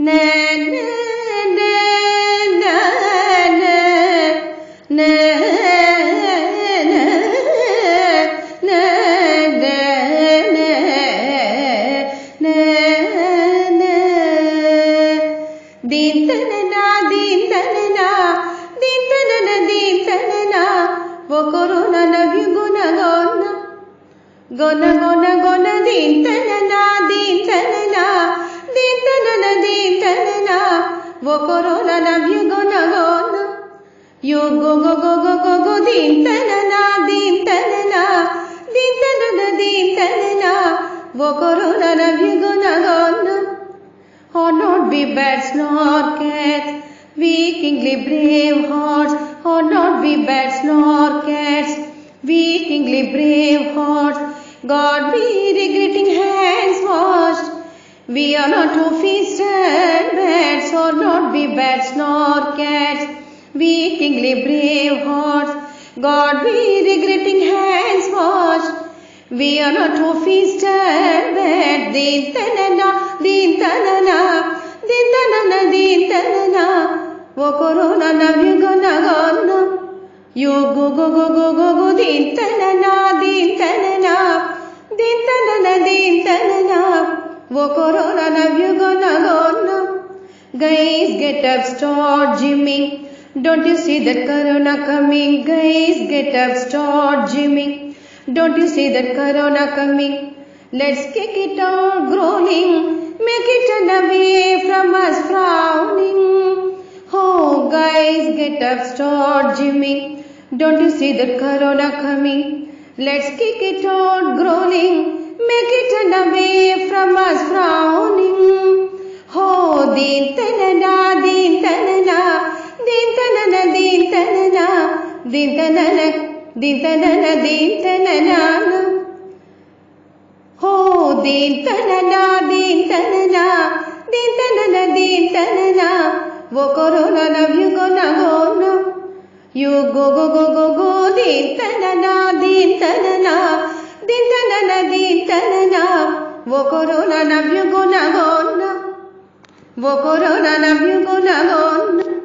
na na na na na na gonna din tanana din tanana wo corona love you gonna you go din tanana wo corona love you gonna or not be bats nor cats, weakly brave hearts, or not be bats nor cats, weakly brave hearts. God be regretting hands washed. We are not two-fisted bats, or not be bats nor cats, weakly brave hearts. God be regretting hands washed. We are not two-fisted bats. Din tanana, wo corona love you gonna you go din tanana wo corona love you gonna guys get up, start gymming. Don't you see that corona coming? Guys get up, start gymming. Don't you see that corona coming? Let's kick it out growling, make it run away from us frowning. Oh guys get up, start gymming. Don't you see that corona coming? Let's kick it out growling, make it run away from us frowning. Oh din tanana oh din tanana wo corona love you gonna you go din tanana wo corona love you gonna